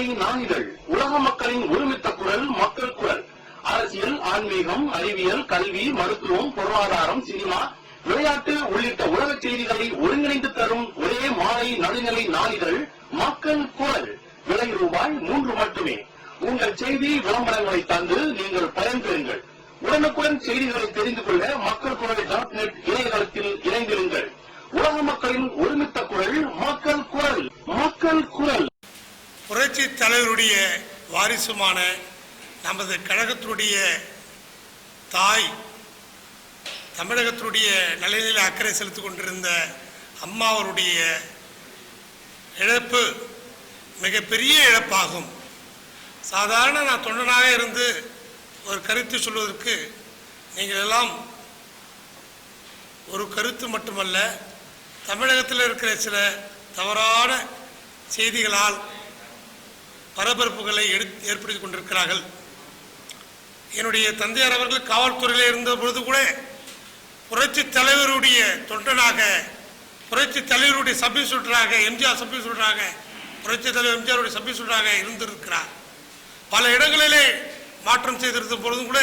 மாலை நாளிதழ் உலக மக்களின் ஒருமித்த குரல் மக்கள் குரல். அரசியல், ஆன்மீகம், அறிவியல், கல்வி, மருத்துவம், பொருளாதாரம், சினிமா, விளையாட்டு உள்ளிட்ட உலக செய்திகளை ஒருங்கிணைந்து தரும் ஒரே மாலை நடுநிலை நாளிதழ் மக்கள் குரல். விலை ரூபாய் 3 மட்டுமே. உங்கள் செய்தி விளம்பரங்களை தந்து நீங்கள் பயன்பெறுங்கள். உடனுக்குடன் செய்திகளை தெரிந்து கொள்ள மக்கள் குரல் .net இணையதளத்தில் இணைந்திருங்கள். உலக மக்களின் ஒருமித்த குரல் மக்கள் குரல். மக்கள் குரல். புரட்சி தலைவருடைய வாரிசுமான நமது கழகத்தினுடைய தாய், தமிழகத்தினுடைய நலனில் அக்கறை செலுத்திக் கொண்டிருந்த அம்மா அவருடைய இழப்பு மிகப்பெரிய இழப்பாகும். சாதாரண நான் தொண்டனாக இருந்து ஒரு கருத்து சொல்வதற்கு நீங்கள் எல்லாம் ஒரு கருத்து மட்டுமல்ல, தமிழகத்தில் இருக்கிற சில தவறான செய்திகளால் பரபரப்புகளை ஏற்படுத்தி கொண்டிருக்கிறார்கள். என்னுடைய தந்தையார் அவர்கள் காவல்துறையில் இருந்த பொழுது கூட புரட்சி தலைவருடைய தொண்டனாக, புரட்சி தலைவருடைய சப் இன்ஸ்பெக்டராக, எம்ஜிஆர் சப் இன்ஸ்பெக்டராக, புரட்சி தலைவர் எம்ஜிஆருடைய சப் இன்ஸ்பெக்டராக இருந்திருக்கிறார். பல இடங்களிலே மாற்றம் செய்திருந்த பொழுதும் கூட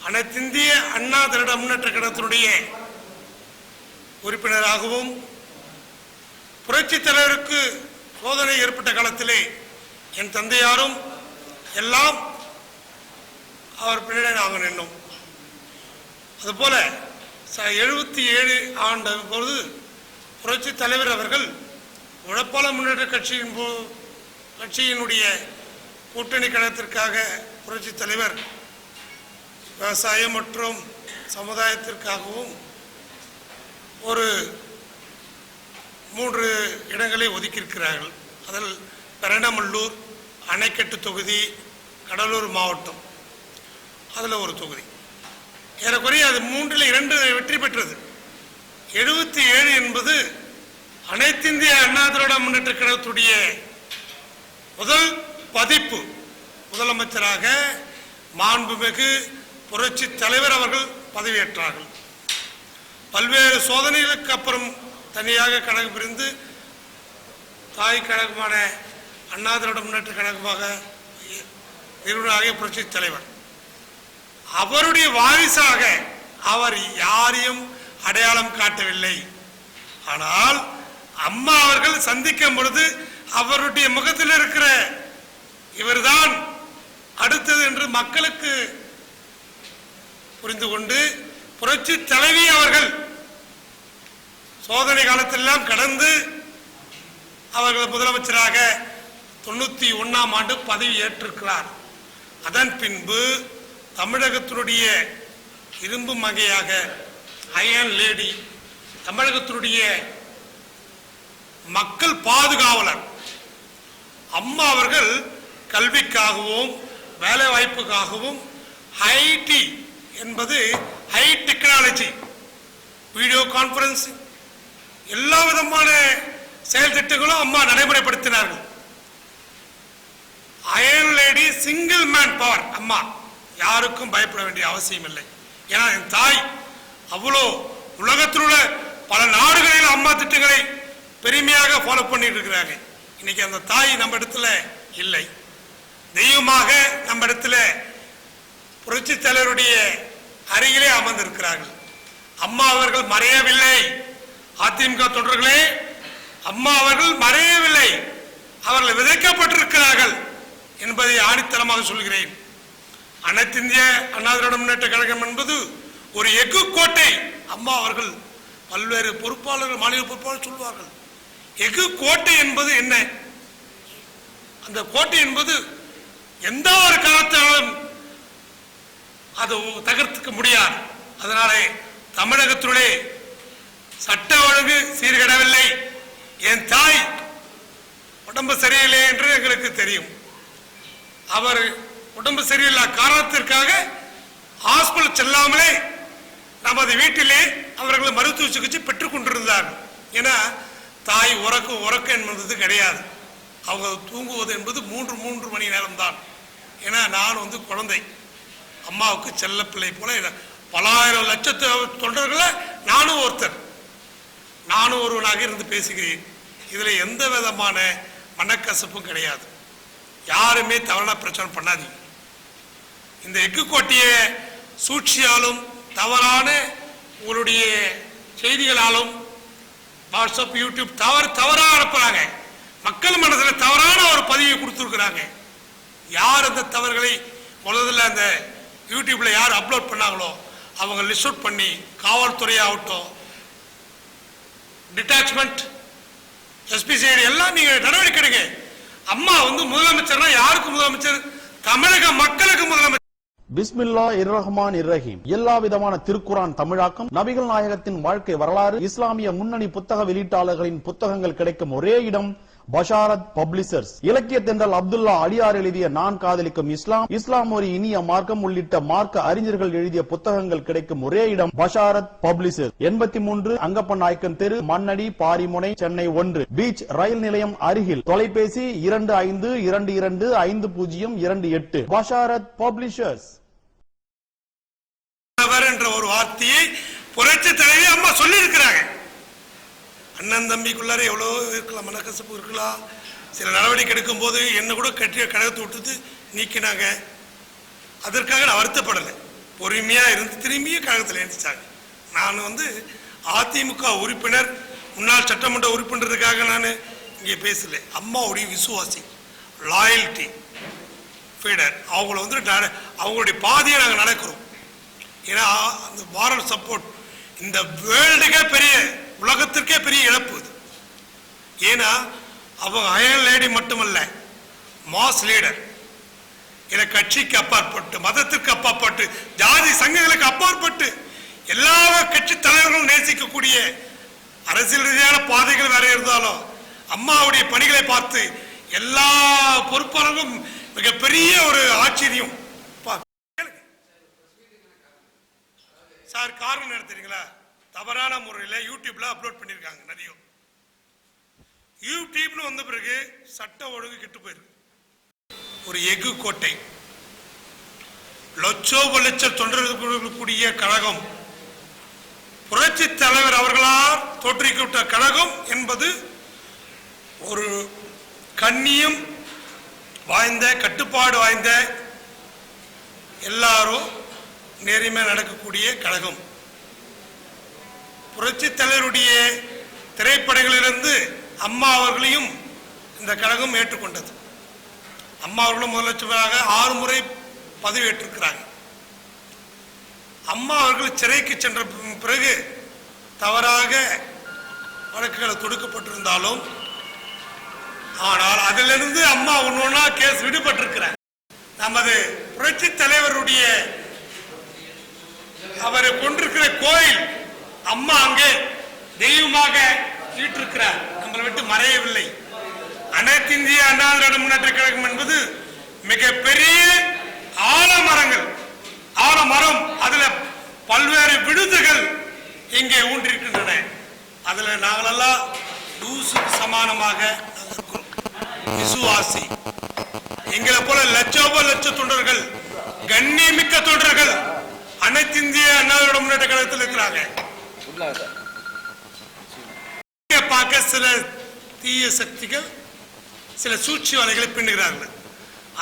அனைத்திந்திய அண்ணா திராவிட முன்னேற்ற கழகத்தினுடைய உறுப்பினராகவும், புரட்சி தலைவருக்கு சோதனை ஏற்பட்ட காலத்திலே என் தந்தையாரும் எல்லாம் அவர் பின்னணி நாங்கள் நின்றோம். அதுபோல 77 ஆண்டு பொழுது புரட்சி தலைவர் அவர்கள் உழைப்பாளர் முன்னேற்ற கட்சியினுடைய கூட்டணி கழகத்திற்காக புரட்சி தலைவர் விவசாயம் மற்றும் சமுதாயத்திற்காகவும் ஒரு 3 இடங்களை ஒதுக்கியிருக்கிறார்கள். அதில் பெரணமல்லூர், அணைக்கட்டு தொகுதி, கடலூர் மாவட்டம், அதில் ஒரு தொகுதி. ஏறக்குறைய அது 3ல் 2 வெற்றி பெற்றது. 77 என்பது அனைத்திந்திய அண்ணா திராவிட முன்னேற்ற கழகத்துடைய முதல் பதிப்பு. முதலமைச்சராக மாண்புமிகு புரட்சி தலைவர் அவர்கள் பதவியேற்றார்கள். பல்வேறு சோதனைகளுக்கு அப்புறம் தனியாக கழகம் பிரிந்து தாய் கழகமான அண்ணா திராவிட முன்னேற்ற கழகமாக நிறுவனராகிய புரட்சி தலைவர் அவருடைய வாரிசாக அவர் யாரையும் அடையாளம் காட்டவில்லை. ஆனால் அம்மா அவர்கள் சந்திக்கும் பொழுது அவருடைய முகத்தில் இருக்கிற இவர்தான் அடுத்தது என்று மக்களுக்கு புரிந்து கொண்டு புரட்சி தலைவி அவர்கள் சோதனை காலத்திலெல்லாம் கடந்து அவர்கள் முதலமைச்சராக 91ஆம் ஆண்டு பதவி ஏற்றிருக்கிறார். அதன் பின்பு தமிழகத்தினுடைய இரும்பு மங்கையாக, அயன் லேடி, தமிழகத்தினுடைய மக்கள் பாதுகாவலர் அம்மா அவர்கள் கல்விக்காகவும் வேலை வாய்ப்புக்காகவும் ஐடி என்பது ஹை டெக்னாலஜி, வீடியோ கான்பரன்சிங், எல்லா விதமான செயல் திட்டங்களும் அம்மா நடைமுறைப்படுத்தினார்கள். Iron lady single man power. Amma யாருக்கும் பயப்பட வேண்டிய அவசியம் இல்லை. ஏன்னா என் தாய் அவ்வளோ உலகத்தில் உள்ள பல நாடுகளில் அம்மா திட்டங்களை பெருமையாக ஃபாலோ பண்ணிட்டு இருக்கிறாங்க. இன்னைக்கு அந்த தாய் நம்ம இடத்துல இல்லை, தெய்வமாக நம்ம இடத்துல புரட்சி தலைவருடைய அருகிலே அமர்ந்திருக்கிறார்கள். அம்மா அவர்கள் மறையவில்லை. அதிமுக தொண்டர்களே, அம்மா அவர்கள் மறையவில்லை, அவர்கள் விதைக்கப்பட்டிருக்கிறார்கள் என்பதை ஆணித்தரமாக சொல்கிறேன். அனைத்திந்திய அண்ணா திராவிட முன்னேற்ற கழகம் என்பது ஒரு எஃகு கோட்டை. அம்மா அவர்கள் பல்வேறு பொறுப்பாளர்கள், மாநில பொறுப்பாளர்கள் சொல்வார்கள், எஃகு கோட்டை என்பது என்ன? அந்த கோட்டை என்பது எந்த ஒரு காலத்தாலும் அது தகர்த்துக்க முடியாது. அதனாலே தமிழகத்திலே சட்ட ஒழுங்கு சீர்கெடவில்லை. என் தாய் உடம்பு சரியில்லை என்று எங்களுக்கு தெரியும். அவர் உடம்பு சரியில்லை காரணத்திற்காக ஹாஸ்பிட்டல் செல்லாமலே நமது வீட்டிலே அவர்கள் மருத்துவ சிகிச்சை பெற்றுக் கொண்டிருந்தார்கள். ஏன்னா தாய் உறக்கம் என்பது கிடையாது. அவங்க தூங்குவது என்பது 3 மணி நேரம் தான். ஏன்னா நான் குழந்தை, அம்மாவுக்கு செல்ல பிள்ளை போல பலாயிரம் லட்சத்து தொண்டர்களை நானும் ஒருத்தர், நானும் ஒருவனாக இருந்து பேசுகிறேன். இதில் எந்த விதமான மனக்கசப்பும் கிடையாது. யாருமே தவறான பிரச்சாரம் பண்ணாதீங்க. இந்த எஃகு கோட்டைய சூழ்ச்சியாலும் தவறான உங்களுடைய செய்திகளாலும் வாட்ஸ்அப், யூடியூப் தவறாக அனுப்புறாங்க. மக்கள் மனதில் தவறான ஒரு பதிவை கொடுத்துருக்குறாங்க. யார் அந்த தவறுகளை முதல்ல அந்த யூடியூப்ல யார் அப்லோட் பண்ணாங்களோ அவங்க லிஸ்ட் அவுட் பண்ணி காவல்துறையாகட்டும், டிட்டாச்மெண்ட், எஸ்பிசிஐடி எல்லாம் நீங்க நடவடிக்கை எடுங்க. அம்மா முதலமைச்சர்னா யாருக்கு முதலமைச்சர்? தமிழக மக்களுக்கு முதலமைச்சர். பிஸ்மில்லா இர்ரஹ்மான் இர்ரஹீம். எல்லா விதமான திருக்குரான் தமிழாக்கம், நபிகள் நாயகத்தின் வாழ்க்கை வரலாறு, இஸ்லாமிய முன்னணி புத்தக வெளியீட்டாளர்களின் புத்தகங்கள் கிடைக்கும் ஒரே இடம் பஷாரத் பப்ளிஷர்ஸ். இலக்கிய தென்றல் அப்துல்லா அலியார் எழுதிய நான் காதலிக்கும் இஸ்லாம், இஸ்லாம் ஒரு இனிய மார்க்கம் உள்ளிட்ட மார்க்க அறிஞர்கள் எழுதிய புத்தகங்கள் கிடைக்கும் ஒரே இடம் பஷாரத் பப்ளிஷர்ஸ். 83 அங்கப்பன் நாயக்கன் தெரு, மண்ணடி, பாரிமுனை, சென்னை 1. பீச் ரயில் நிலையம் அருகில். தொலைபேசி 25225028. Basharat publishers. என்ற ஒரு வார்த்தையை புரட்சி தலைவி அம்மா சொல்லி இருக்கிறாங்க. அண்ணன் தம்பிக்குள்ளார எவ்வளவு இருக்கலாம், மனக்கசப்பு இருக்கலாம். சில நடவடிக்கை எடுக்கும் போது என்ன கூட கட்டிய கழகத்தை விட்டுட்டு நீக்கினாங்க. அதற்காக நான் வருத்தப்படலை. பொறுமையா இருந்து திரும்பிய கழகத்தில் எழுந்துச்சாங்க. நான் அதிமுக உறுப்பினர், முன்னாள் சட்டமன்ற உறுப்பினருக்காக நான் இங்கே பேசல. அம்மாவுடைய விசுவாசி, லாயல்டி ஃபீடர். அவங்கள அவங்களுடைய பாதையை நாங்கள் நடக்கிறோம். ஏன்னா அந்த மாரல் சப்போர்ட் இந்த வேர்ல்டுக்கே பெரிய, உலகத்திற்கே பெரிய இழப்பு இது. ஏன்னா அவங்க அயல் லேடி மட்டுமல்ல, மாஸ் லீடர். என கட்சிக்கு அப்பாற்பட்டு, மதத்திற்கு அப்பாற்பட்டு, ஜாதி சங்கங்களுக்கு அப்பாற்பட்டு எல்லா கட்சி தலைவர்களும் நேசிக்கக்கூடிய, அரசியல் ரீதியான பாதைகள் வேற இருந்தாலும் அம்மாவுடைய பணிகளை பார்த்து எல்லா பொறுப்பாளர்களும் மிகப்பெரிய ஒரு ஆச்சரியம். சார் காரணம் நடத்துறீங்களா? தவறான முறையில் யூடியூப்ல அப்லோட் பண்ணிருக்காங்க. நிறைய யூடியூப்னு வந்த பிறகு சட்ட ஒழுங்கு கெட்டு போயிருக்கு. ஒரு எஃகு கோட்டை, லட்சோப தொண்டர்களுடைய கழகம், புரட்சி தலைவர் அவர்களால் தோற்றுவிக்கப்பட்ட கழகம் என்பது ஒரு கண்ணியம் வாய்ந்த, கட்டுப்பாடு வாய்ந்த, எல்லாரும் நேர்மையா நடக்கக்கூடிய கழகம். புரட்சி தலைவருடைய திரைப்படங்களிலிருந்து அம்மா அவர்களையும் இந்த கழகம் ஏற்றுக்கொண்டது. அம்மா அவர்களும் முதலமைச்சராக 6 முறை பதவியேற்றிருக்கிறாங்க. அம்மா அவர்கள் சிறைக்கு சென்ற பிறகு தவறாக வழக்குகளை தொடுக்கப்பட்டிருந்தாலும், ஆனால் அதிலிருந்து அம்மா ஒன்னொன்னா கேஸ் விடுபட்டிருக்கிறார். நமது புரட்சி தலைவருடைய அவரை கொண்டிருக்கிற கோயில் அம்மா அங்கே தெய்வமாக வீட்டிருக்கிறார். நம்மளை விட்டு மறையவில்லை. அனைத்து இந்திய அண்ணா திராவிட முன்னேற்ற கழகம் என்பது மிகப்பெரிய ஆலமரங்கள், ஆலமரம். அதுல பல்வேறு விடுதுகள் இங்கே ஊன்றிருக்கின்றன. அதுல நாங்களெல்லாம் தூசுக்கு சமானமாக விசுவாசி. எங்களை போல லட்ச தொண்டர்கள், கண்ணியமிக்க தொண்டர்கள் அனைத்து இந்திய அண்ணா திராவிட முன்னேற்ற கழகத்தில் இருக்கிறாங்க. பார்க்க சில தீய சக்திகள் சில சூழ்ச்சி வலைகளை பின்னுகிறார்கள்.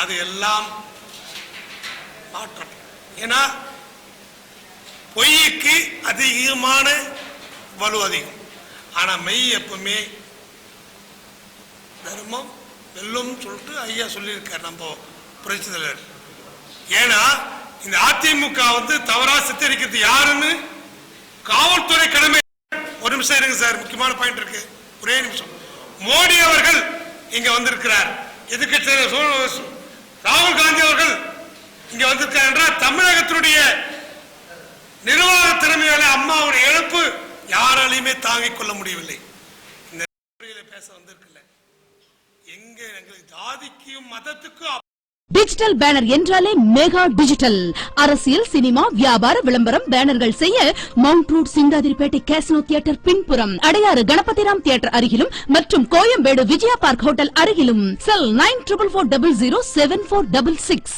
அது எல்லாம் மாற்றம். ஏன்னா பொய்க்கு அதிகமான வலு அதிகம். ஆனா மெய் எப்பவுமே தர்மம் வெல்லும் சொல்லிட்டு ஐயா சொல்லியிருக்கார் நம்ம புரட்சி தலைவர். ஏன்னா இந்த அதிமுக தவறா சித்தரிக்கிறது யாருன்னு காவல்துறை கடமை. ஒரு நிமிஷம் இருங்க சார், முக்கியமான பாயிண்ட் இருக்கு, ஒரே நிமிஷம். மோடி அவர்கள் இங்க வந்திருக்கிறார். எதிர்க்கட்சி ராகுல் காந்தி அவர்கள் இங்க வந்திருக்கார் என்றால் தமிழகத்தினுடைய நிர்வாக திறமையால அம்மாவுடைய இழப்பு யாராலையுமே தாங்கிக் கொள்ள முடியவில்லை. இந்த பேச வந்திருக்கல. எங்க எங்களுக்கு ஜாதிக்கும் மதத்துக்கும் டிஜிட்டல் பேனர் என்றாலே மெகா டிஜிட்டல். அரசியல், சினிமா, வியாபார விளம்பரம் பேனர்கள் செய்ய mount road Chintadripet casino theatre பின்புறம், அடையாறு கணபதிராம் தியேட்டர் அருகிலும் மற்றும் கோயம்பேடு விஜயா பார்க் ஹோட்டல் அருகிலும். செல் 9440074666.